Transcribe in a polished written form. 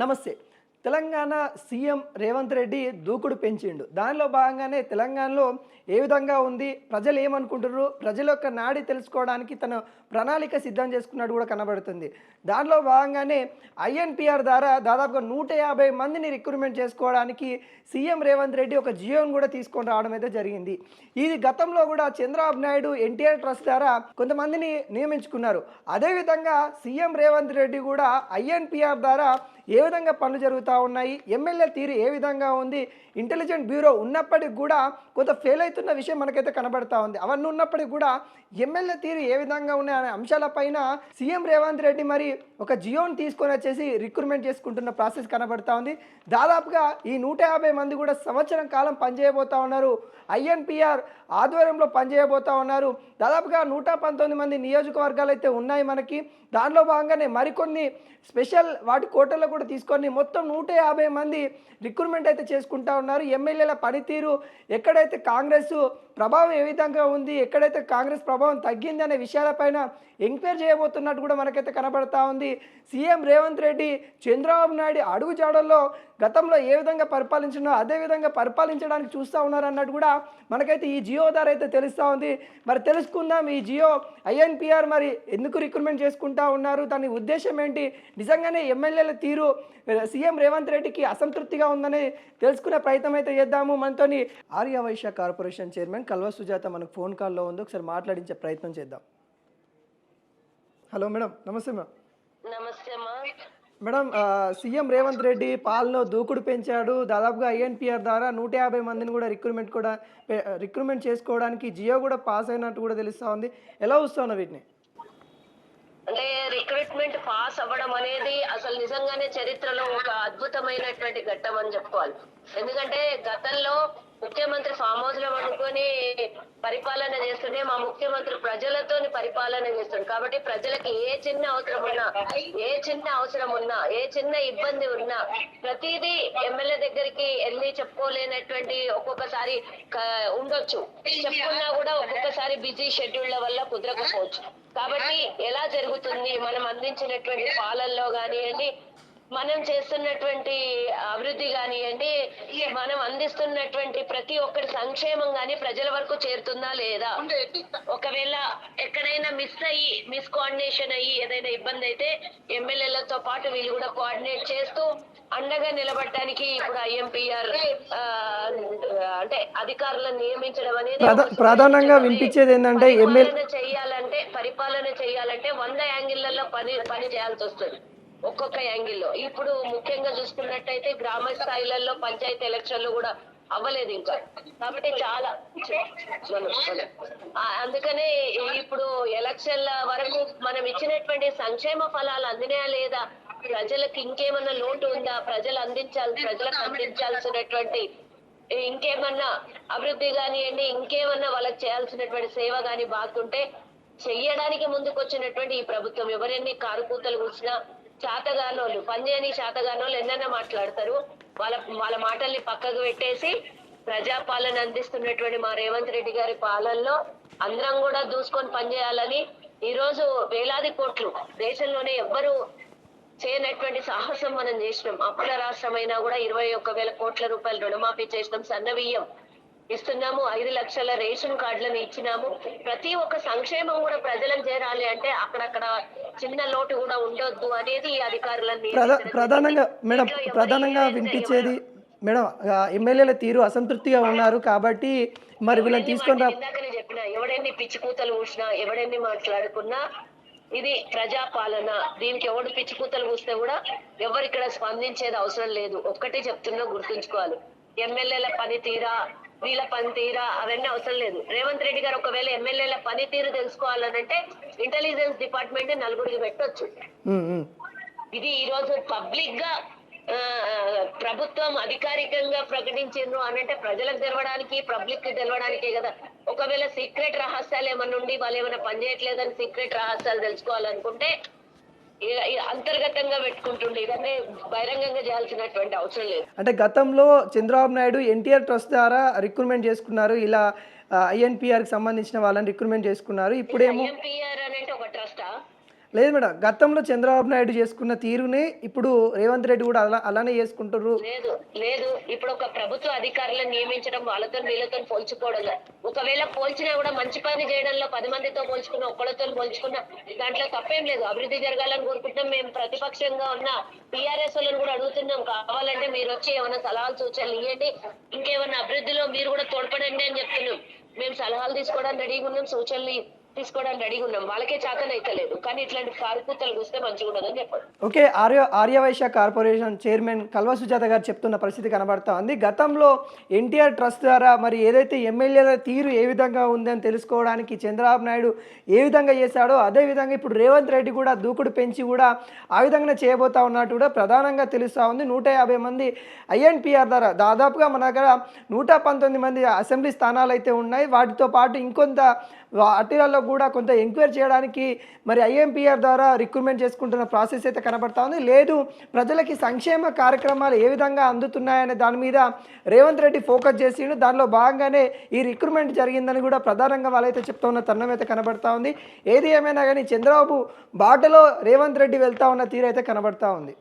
నమస్తే. తెలంగాణ సీఎం రేవంత్ రెడ్డి దూకుడు పెంచిండు. దానిలో భాగంగానే తెలంగాణలో ఏ విధంగా ఉంది, ప్రజలు ఏమనుకుంటున్నారు, ప్రజల యొక్క నాడి తెలుసుకోవడానికి తన ప్రణాళిక సిద్ధం చేసుకున్నట్టు కూడా కనబడుతుంది. దానిలో భాగంగానే ఐఎన్పిఆర్ ద్వారా దాదాపుగా 150 మందిని రిక్రూట్మెంట్ చేసుకోవడానికి సీఎం రేవంత్ రెడ్డి ఒక జియోను కూడా తీసుకొని రావడం అయితే జరిగింది. ఇది గతంలో కూడా చంద్రబాబు నాయుడు ఎన్టీఆర్ ట్రస్ట్ ద్వారా కొంతమందిని నియమించుకున్నారు. అదేవిధంగా సీఎం రేవంత్ రెడ్డి కూడా ఐఎన్పిఆర్ ద్వారా ఏ విధంగా పనులు జరుగుతూ ఉన్నాయి, ఎమ్మెల్యే తీరు ఏ విధంగా ఉంది, ఇంటెలిజెంట్ బ్యూరో ఉన్నప్పటికి కూడా కొంత ఫెయిల్ అవుతున్న విషయం మనకైతే కనబడతా ఉంది. అవన్నీ ఉన్నప్పటికీ కూడా ఎమ్మెల్యే తీరు ఏ విధంగా ఉన్నాయనే అంశాలపైన సీఎం రేవంత్ రెడ్డి మరి ఒక జియోని తీసుకొని వచ్చేసి రిక్రూట్మెంట్ చేసుకుంటున్న ప్రాసెస్ కనబడతా ఉంది. దాదాపుగా ఈ 150 మంది కూడా సంవత్సరం కాలం పనిచేయబోతా ఉన్నారు. ఐఎన్పిఆర్ ఆధ్వర్యంలో పనిచేయబోతా ఉన్నారు. దాదాపుగా 119 మంది నియోజకవర్గాలు అయితే ఉన్నాయి మనకి. దానిలో భాగంగానే మరికొన్ని స్పెషల్ వాటి కోటల్లో కూడా తీసుకొని మొత్తం 150 మంది రిక్రూట్మెంట్ అయితే చేసుకుంటా ఉన్నారు. ఎమ్మెల్యేల పనితీరు, ఎక్కడైతే కాంగ్రెస్ ప్రభావం ఏ విధంగా ఉంది, ఎక్కడైతే కాంగ్రెస్ ప్రభావం తగ్గింది అనే విషయాలపైన ఎంక్వైరీ చేయబోతున్నట్టు కూడా మనకైతే కనబడతా ఉంది. సీఎం రేవంత్ రెడ్డి చంద్రబాబు నాయుడు అడుగుజాడల్లో గతంలో ఏ విధంగా పరిపాలించినో అదే విధంగా పరిపాలించడానికి చూస్తూ ఉన్నారు అన్నట్టు కూడా మనకైతే ఈ జియో ద్వారా అయితే తెలుస్తూ ఉంది. మరి తెలుసుకుందాం, ఈ జియో ఐఎన్పిఆర్ మరి ఎందుకు రిక్రూట్మెంట్ చేసుకుంటా ఉన్నారు, దాని ఉద్దేశం ఏంటి, నిజంగానే ఎమ్మెల్యేల తీరు సీఎం రేవంత్ రెడ్డికి అసంతృప్తిగా ఉందని తెలుసుకునే ప్రయత్నం అయితే చేద్దాము. మనతోని ఆర్య వైశ్య కార్పొరేషన్ చైర్మన్ కల్వ సుజాత మనకు ఫోన్ కాల్లో ఉంది. ఒకసారి మాట్లాడించే ప్రయత్నం చేద్దాం. హలో మేడం, నమస్తే మేడం. నమస్తే మేడం, సీఎం రేవంత్ రెడ్డి పాలనలో దూకుడు పెంచాడు. దాదాపుగా ఐఎన్పిఆర్ ద్వారా 150 మందిని కూడా రిక్రూట్మెంట్ చేసుకోవడానికి జియో కూడా పాస్ అయినట్టు కూడా తెలుస్తూ ఉంది. ఎలా వస్తున్నా వీటిని? అంటే రిక్రూట్మెంట్ పాస్ అవ్వడం అనేది అసలు నిజంగానే చరిత్రలో ఒక అద్భుతమైనటువంటి ఘట్టం అని చెప్పుకోవాలి. ఎందుకంటే గతంలో ముఖ్యమంత్రి ఫామ్ హౌస్ లో పడుకొని పరిపాలన చేస్తుంటే మా ముఖ్యమంత్రి ప్రజలతోని పరిపాలన చేస్తుంది. కాబట్టి ప్రజలకి ఏ చిన్న అవసరం ఉన్నా ఏ చిన్న ఇబ్బంది ఉన్నా ప్రతిదీ ఎమ్మెల్యే దగ్గరికి వెళ్ళి చెప్పుకోలేనటువంటి ఒక్కొక్కసారి ఉండొచ్చు, చెప్పుకున్నా కూడా ఒక్కొక్కసారి బిజీ షెడ్యూళ్ల వల్ల కుదరకపోవచ్చు. కాబట్టి ఎలా జరుగుతుంది, మనం అందించినటువంటి పాలనలో కానివ్వండి, మనం చేస్తున్నటువంటి అభివృద్ధి కానివ్వండి, మనం అందిస్తున్నటువంటి ప్రతి ఒక్కరి సంక్షేమం గాని ప్రజల వరకు చేరుతుందా లేదా, ఒకవేళ ఎక్కడైనా మిస్ కోఆర్డినేషన్ అయ్యి ఏదైనా ఇబ్బంది అయితే ఎమ్మెల్యేలతో పాటు వీళ్ళు కూడా కోఆర్డినేట్ చేస్తూ అండగా నిలబడటానికి ఇప్పుడు ఐఎంపీఆర్ అంటే అధికారులను నియమించడం అనేది ప్రధానంగా వినిపించేది ఏంటంటే పరిపాలన చేయాలంటే 100 యాంగిళ్లలో పని చేయాల్సి వస్తుంది. ఒక్కొక్క యాంగిల్లో ఇప్పుడు ముఖ్యంగా చూసుకున్నట్టయితే గ్రామ స్థాయిలలో పంచాయతీ ఎలక్షన్లు కూడా అవ్వలేదు ఇంకా. కాబట్టి చాలా అందుకనే ఇప్పుడు ఎలక్షన్ల వరకు మనం ఇచ్చినటువంటి సంక్షేమ ఫలాలు అందినాయా లేదా, ప్రజలకు ఇంకేమన్నా లోటు ఉందా, ప్రజలకు అందించాల్సినటువంటి ఇంకేమన్నా అభివృద్ధి కానివ్వండి, ఇంకేమన్నా వాళ్ళకి చేయాల్సినటువంటి సేవ కాని బాగుంటే చెయ్యడానికి ముందుకు వచ్చినటువంటి ఈ ప్రభుత్వం ఎవరెన్ని కారుకూతలు కూర్చున్నా చేతగానోళ్ళు పనిచేయని చేతగానోళ్ళు ఎన్నైనా మాట్లాడతారు. వాళ్ళ మాటల్ని పక్కకు పెట్టేసి ప్రజాపాలన అందిస్తున్నటువంటి మా రేవంత్ రెడ్డి గారి పాలనలో అందరం కూడా దూసుకొని పనిచేయాలని ఈ రోజు వేలాది కోట్లు దేశంలోనే ఎవ్వరు చేయనటువంటి సాహసం మనం చేసినాం. అప్పుల రాష్ట్రమైనా కూడా 21,000 కోట్ల రూపాయలు రుణమాఫీ చేసినాం, సన్నబియ్యం ఇస్తున్నాము, 5 లక్షల రేషన్ కార్డులను ఇచ్చినాము. ప్రతి ఒక్క సంక్షేమం కూడా ప్రజలకు చేరాలి అంటే అక్కడక్కడ చిన్న లోటు కూడా ఉండొద్దు అనేది ఈ అధికారులని ప్రధానంగా వినిపించేది. మేడం, ఎమ్మెల్యేల తీరు అసంతృప్తిగా ఉన్నారు కాబట్టి మరి వీళ్ళని తీసుకొని ఇందాకనే చెప్పిన, ఎవడెన్ని పిచ్చి కూతలు కూసినా ఎవడెన్ని మాట్లాడుకున్నా ఇది ప్రజాపాలన. దీనికి ఎవడు పిచ్చి కూతలు కూస్తే కూడా ఎవరు ఇక్కడ స్పందించేది అవసరం లేదు. ఒక్కటే చెప్తున్నా, గుర్తుంచుకోవాలి, ఎమ్మెల్యేల పనితీరా వీళ్ళ పనితీరా అవన్నీ అవసరం లేదు. రేవంత్ రెడ్డి గారు ఒకవేళ ఎమ్మెల్యేల పనితీరు తెలుసుకోవాలనంటే ఇంటెలిజెన్స్ డిపార్ట్మెంట్ 4 పెట్టొచ్చు. ఇది ఈ రోజు పబ్లిక్ గా ప్రభుత్వం అధికారికంగా ప్రకటించిండ్రు అనంటే ప్రజలకు తెలవడానికి, పబ్లిక్ కి తెలవడానికే కదా. ఒకవేళ సీక్రెట్ రహస్యాలు ఏమన్నా ఉండి వాళ్ళు ఏమైనా పనిచేయట్లేదని సీక్రెట్ రహస్యాలు తెలుసుకోవాలనుకుంటే అంతర్గతంగా పెట్టుకుంటుండే, ఇదన్నీ బహిరంగంగా చేయాల్సినటువంటి అవసరం లేదు. అంటే గతంలో చంద్రబాబు నాయుడు ఎన్టీఆర్ ట్రస్ట్ ద్వారా రిక్రూట్మెంట్ చేసుకున్నారు, ఇలా ఐఎన్పిఆర్ కి సంబంధించిన వాళ్ళని రిక్రూట్మెంట్ చేసుకున్నారు. ఇప్పుడేమో ఐఎన్పిఆర్ అంటే ఒక ట్రస్టా? లేదు మేడం, గతంలో చంద్రబాబు నాయుడు చేసుకున్న తీరునే ఇప్పుడు రేవంత్ రెడ్డి కూడా అలానే చేసుకుంటారు. లేదు లేదు, ఇప్పుడు ఒక ప్రభుత్వ అధికారులను నియమించడం వాళ్ళతో వీళ్ళతో పోల్చుకోవడం, ఒకవేళ పోల్చినా కూడా మంచి పని చేయడంలో 10 మందితో పోల్చుకున్న ఒక్కళ్ళతో పోల్చుకున్న దాంట్లో తప్పేం లేదు. అభివృద్ధి జరగాలని కోరుకుంటున్నాం. మేము ప్రతిపక్షంగా ఉన్న టీఆర్ఎస్ వాళ్ళని కూడా అడుగుతున్నాం, కావాలంటే మీరు వచ్చి ఏమైనా సలహాలు సూచనలు ఇవ్వండి, ఇంకేమైనా అభివృద్ధిలో మీరు కూడా తోడ్పడండి అని చెప్తున్నాం. మేము సలహాలు తీసుకోవడానికి రెడీగా ఉన్నాం, సూచనలు తీసుకోవడానికి రెడీగా ఉన్నాం. వాళ్ళకే చాతన అయితే లేదు, కానీ ఇట్లాంటి కారుకూతలు చూస్తే మంచిగా ఉండదని చెప్పండి. Okay, Aryavysya corporation chairman Kalva Sujatha గారు చెప్తున్న పరిస్థితి కనబడతా ఉంది. గతంలో ఎన్టీఆర్ ట్రస్ట్ ద్వారా మరి ఏదైతే ఎమ్మెల్యేల తీరు ఏ విధంగా ఉందని తెలుసుకోవడానికి చంద్రబాబు నాయుడు ఏ విధంగా చేశాడో అదేవిధంగా ఇప్పుడు రేవంత్ రెడ్డి కూడా దూకుడు పెంచి కూడా ఆ విధంగానే చేయబోతా ఉన్నట్టు కూడా ప్రధానంగా తెలుస్తూ ఉంది. 150 మంది ఐఎన్పిఆర్ ద్వారా దాదాపుగా మన దగ్గర 119 మంది అసెంబ్లీ స్థానాలు అయితే ఉన్నాయి. వాటితో పాటు ఇంకొంత అటీలలో కూడా కొంత ఎంక్వైరీ చేయడానికి మరి ఐఎంపీఆర్ ద్వారా రిక్రూట్మెంట్ చేసుకుంటున్న ప్రాసెస్ అయితే కనబడతా ఉంది. లేదు, ప్రజలకి సంక్షేమ కార్యక్రమాలు ఏ విధంగా అందుతున్నాయనే దాని మీద రేవంత్ రెడ్డి ఫోకస్ చేసిండు. దానిలో భాగంగానే ఈ రిక్రూట్మెంట్ జరిగిందని కూడా ప్రధానంగా వాళ్ళైతే చెప్తా ఉన్న తరుణం అయితే కనబడతా ఉంది. ఏది ఏమైనా కానీ చంద్రబాబు బాటలో రేవంత్ రెడ్డి వెళ్తా ఉన్న తీరు అయితే కనబడతా ఉంది.